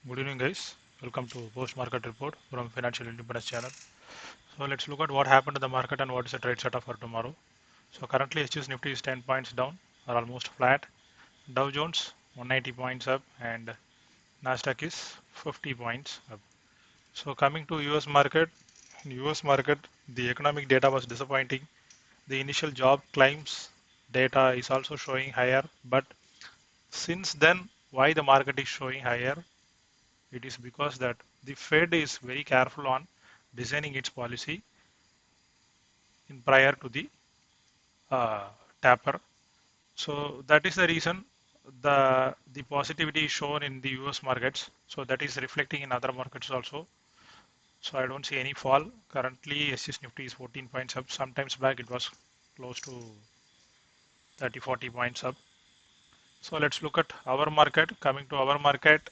Good evening, guys. Welcome to Post Market Report from Financial Independence Channel. So let's look at what happened to the market and what is the trade setup for tomorrow. So currently, HUS Nifty is 10 points down, or almost flat. Dow Jones 190 points up, and Nasdaq is 50 points up. So coming to US market, in US market, the economic data was disappointing. The initial job claims data is also showing higher, but since then, why the market is showing higher? It is because that the Fed is very careful on designing its policy in prior to the uh, taper. So that is the reason the positivity is shown in the US markets. So that is reflecting in other markets also. So I don't see any fall. Currently, SS Nifty is 14 points up. Sometimes back it was close to 30, 40 points up. So let's look at our market. Coming to our market,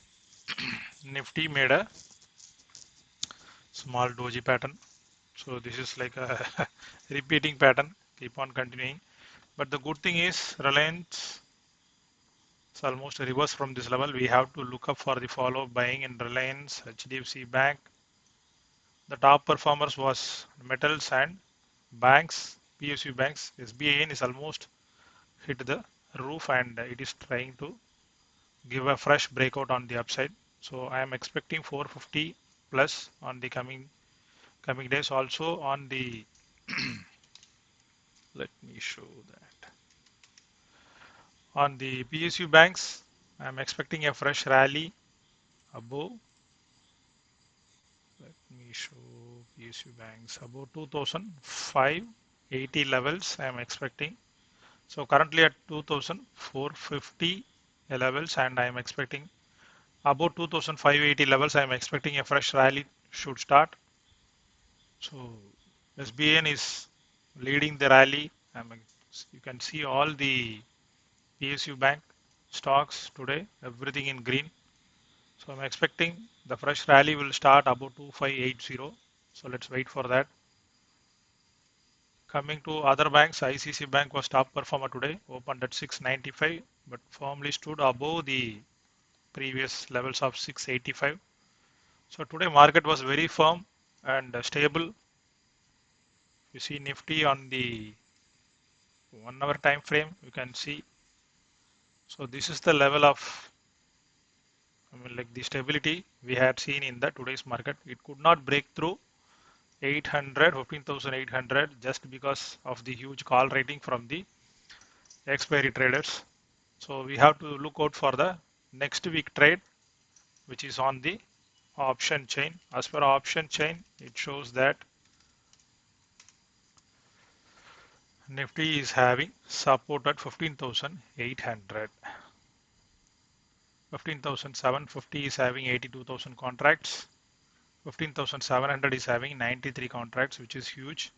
Nifty made a small doji pattern. So this is like a repeating pattern, keep on continuing. But the good thing is Reliance is almost reverse from this level. We have to look up for the follow buying in Reliance, HDFC Bank. The top performers was metals and banks, PSU banks. SBAN is almost hit the roof and it is trying to give a fresh breakout on the upside. So I am expecting 450 plus on the coming days. Also on the let me show that. On the PSU banks, I'm expecting a fresh rally above. Let me show PSU banks above 200580 levels. I'm expecting. So currently at 2450 levels, and I'm expecting above 2580 levels. I'm expecting a fresh rally should start. So SBN is leading the rally. You can see all the PSU bank stocks today, everything in green. So I'm expecting the fresh rally will start about 2580. So let's wait for that. Coming to other banks, ICC Bank was top performer today, opened at 695, but firmly stood above the previous levels of 685. So today market was very firm and stable. You see Nifty on the 1 hour time frame, you can see. So this is the level of like the stability we had seen in the today's market. It could not break through 800, 15,800 just because of the huge call rating from the expiry traders. So we have to look out for the next week trade, which is on the option chain. As per option chain, it shows that Nifty is having support at 15,800. 15,750 is having 82,000 contracts. 15,700 is having 93 contracts, which is huge.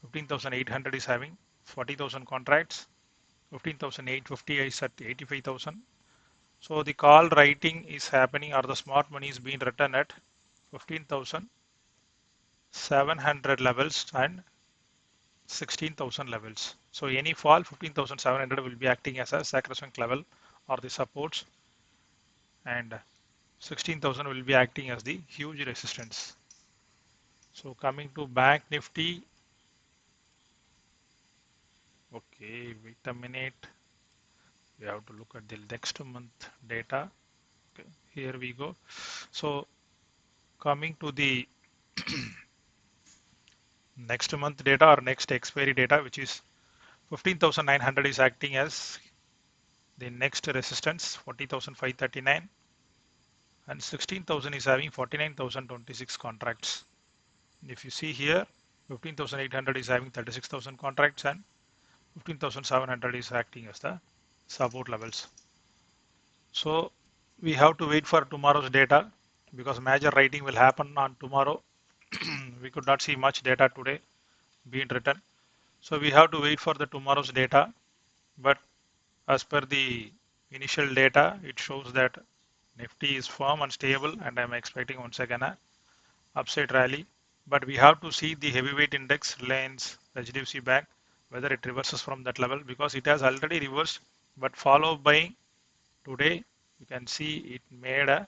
15,800 is having 40,000 contracts. 15,850 is at 85,000. So the call writing is happening or the smart money is being written at 15,700 levels and 16,000 levels. So any fall 15,700 will be acting as a sacrosanct level or the supports, and 16,000 will be acting as the huge resistance. So coming to Bank Nifty, okay, wait a minute. We have to look at the next month data. Okay, here we go. So coming to the next month data or next expiry data, which is 15,900 is acting as the next resistance, 40,539, and 16,000 is having 49,026 contracts. If you see here, 15,800 is having 36,000 contracts and 15,700 is acting as the support levels. So we have to wait for tomorrow's data because major writing will happen on tomorrow. We could not see much data today being written. So we have to wait for the tomorrow's data. But as per the initial data, it shows that Nifty is firm and stable, and I'm expecting once again a upside rally. But we have to see the heavyweight index, Reliance, HDFC Bank, whether it reverses from that level because it has already reversed. But follow buying today, you can see it made a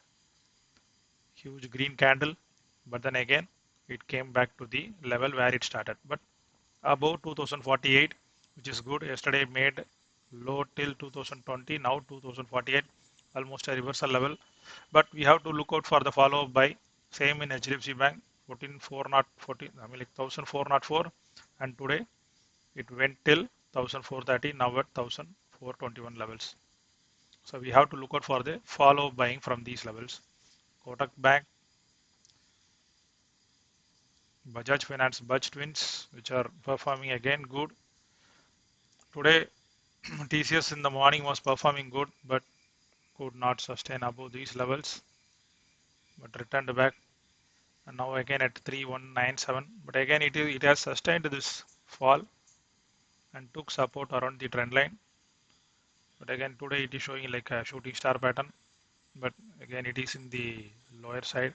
huge green candle, but then again it came back to the level where it started, but above 2048, which is good. Yesterday made low till 2020, now 2048, almost a reversal level, but we have to look out for the follow up buy. Same in HDFC Bank, 14,414, I mean like 1,404, and today it went till 1,430, now at 1,421 levels. So we have to look out for the follow buying from these levels. Kotak Bank, Bajaj Finance, Bajaj Twins, which are performing again good. Today TCS in the morning was performing good, but could not sustain above these levels, but returned back, and now again at 3197. But again it has sustained this fall and took support around the trend line. But again today it is showing like a shooting star pattern, but again it is in the lower side.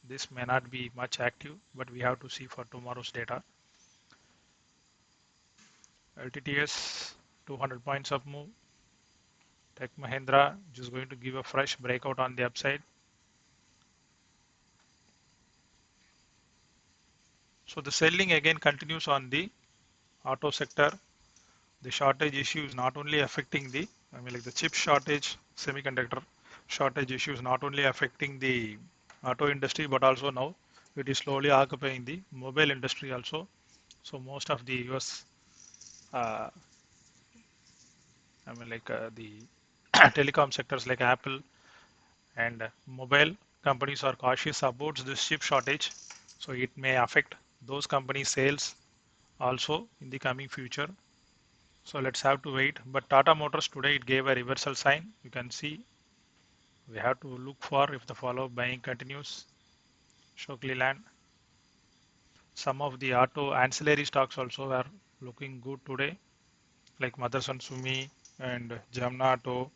This may not be much active, but we have to see for tomorrow's data. LTTS 200 points up move. Tech Mahindra just going to give a fresh breakout on the upside. So the selling again continues on the auto sector. The shortage issue is not only affecting the, I mean like the chip shortage, semiconductor shortage issue is not only affecting the auto industry, but also now it is slowly occupying the mobile industry also. So most of the US, uh, I mean like the telecom sectors like Apple and mobile companies are cautious about this chip shortage. So it may affect those companies' sales also in the coming future. So let's have to wait. But Tata Motors today it gave a reversal sign. You can see we have to look for if the follow buying continues. Shockley Land. Some of the auto ancillary stocks also are looking good today, like Motherson Sumi and Jamna Auto,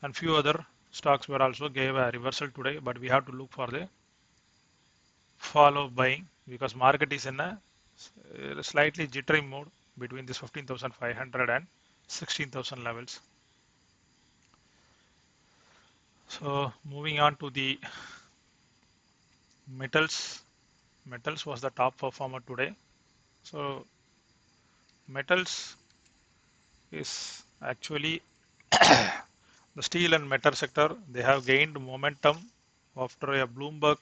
and few other stocks were also gave a reversal today. But we have to look for the follow buying because market is in a slightly jittery mode between this 15,500 and 16,000 levels. So moving on to the metals. Metals was the top performer today. So metals is actually the steel and metal sector. They have gained momentum after a Bloomberg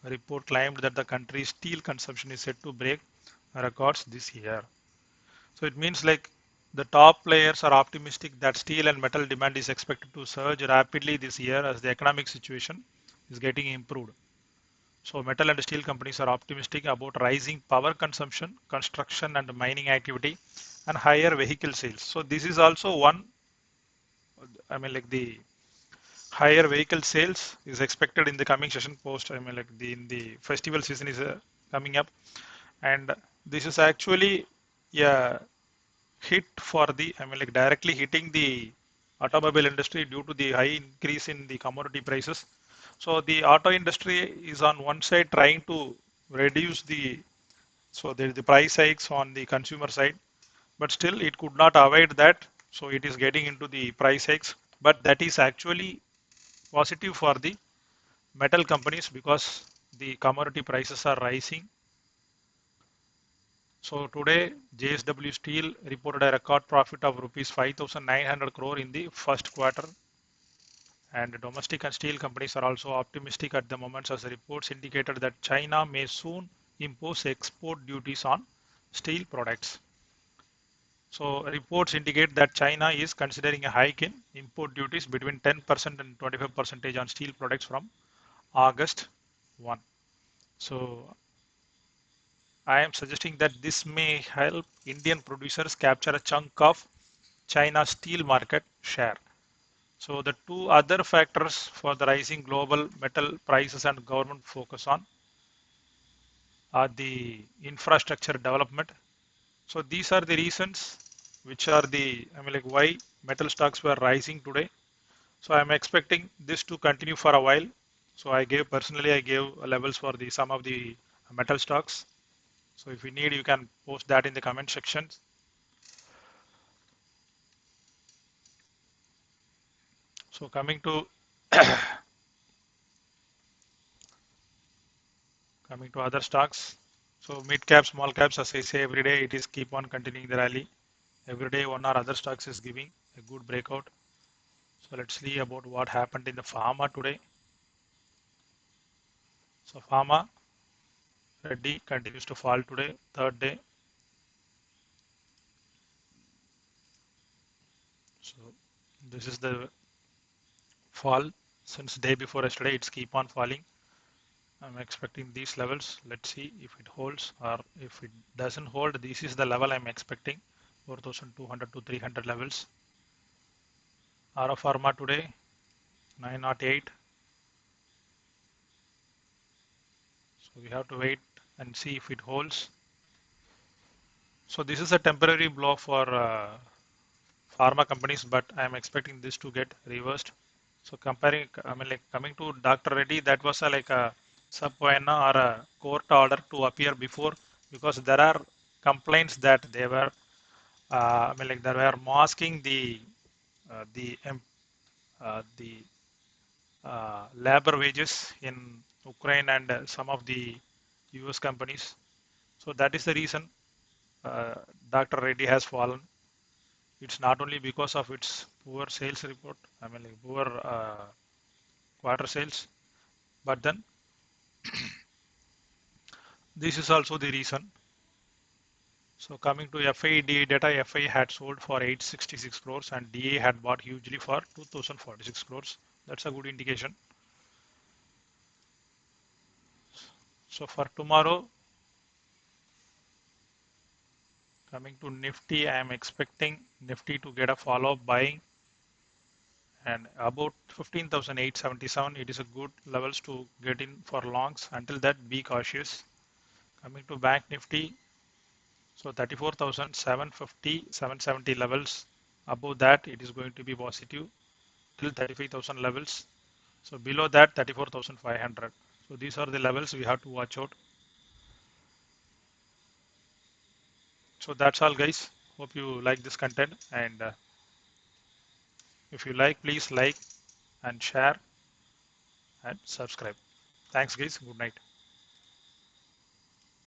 report claimed that the country's steel consumption is set to break records this year. So it means like the top players are optimistic that steel and metal demand is expected to surge rapidly this year as the economic situation is getting improved. So metal and steel companies are optimistic about rising power consumption, construction and mining activity, and higher vehicle sales. So this is also one, I mean like the higher vehicle sales is expected in the coming session post. I mean like in the festival season is coming up, and this is actually a hit for the, I mean like directly hitting the automobile industry due to the high increase in the commodity prices. So the auto industry is on one side trying to reduce the, so there is the price hikes on the consumer side, but still it could not avoid that. So it is getting into the price hikes, but that is actually positive for the metal companies because the commodity prices are rising. So today JSW Steel reported a record profit of rupees 5,900 crore in the first quarter, and domestic and steel companies are also optimistic at the moment as the reports indicated that China may soon impose export duties on steel products. So reports indicate that China is considering a hike in import duties between 10% and 25% on steel products from August 1. So I am suggesting that this may help Indian producers capture a chunk of China's steel market share. So the two other factors for the rising global metal prices and government focus on are the infrastructure development. So these are the reasons which are the, I mean like why metal stocks were rising today. So I'm expecting this to continue for a while. So I gave levels for the some of the metal stocks. So if you need, you can post that in the comment section. So coming to Coming to other stocks. So mid cap, small caps, as I say every day, it is keep on continuing the rally. Every day one or other stocks is giving a good breakout. So let's see about what happened in the pharma today. So pharma, Reddy continues to fall today, third day. So this is the fall since day before yesterday. It's keep on falling. I'm expecting these levels. Let's see if it holds or if it doesn't hold. This is the level I'm expecting, 4,200 to 300 levels. Ara Pharma today, 908. So we have to wait and see if it holds. So this is a temporary blow for pharma companies, but I'm expecting this to get reversed. So comparing, I mean, like coming to Dr. Reddy, that was a, like a sub poena or a court order to appear before, because there are complaints that they were, I mean, like they were masking the labor wages in Ukraine and some of the US companies. So that is the reason uh, Dr. Reddy has fallen. It's not only because of its poor sales report, I mean, like poor quarter sales, but then this is also the reason. So coming to FI DA data, FI had sold for 866 crores and DA had bought hugely for 2046 crores. That's a good indication. So for tomorrow, coming to Nifty, I am expecting Nifty to get a follow-up buying and about 15,877. It is a good levels to get in for longs. Until that, be cautious. Coming to Bank Nifty, so 34,750, 770 levels. Above that, it is going to be positive till 35,000 levels. So below that, 34,500. So these are the levels we have to watch out. So that's all, guys. Hope you like this content, and if you like, please like and share and subscribe. Thanks, guys. Good night.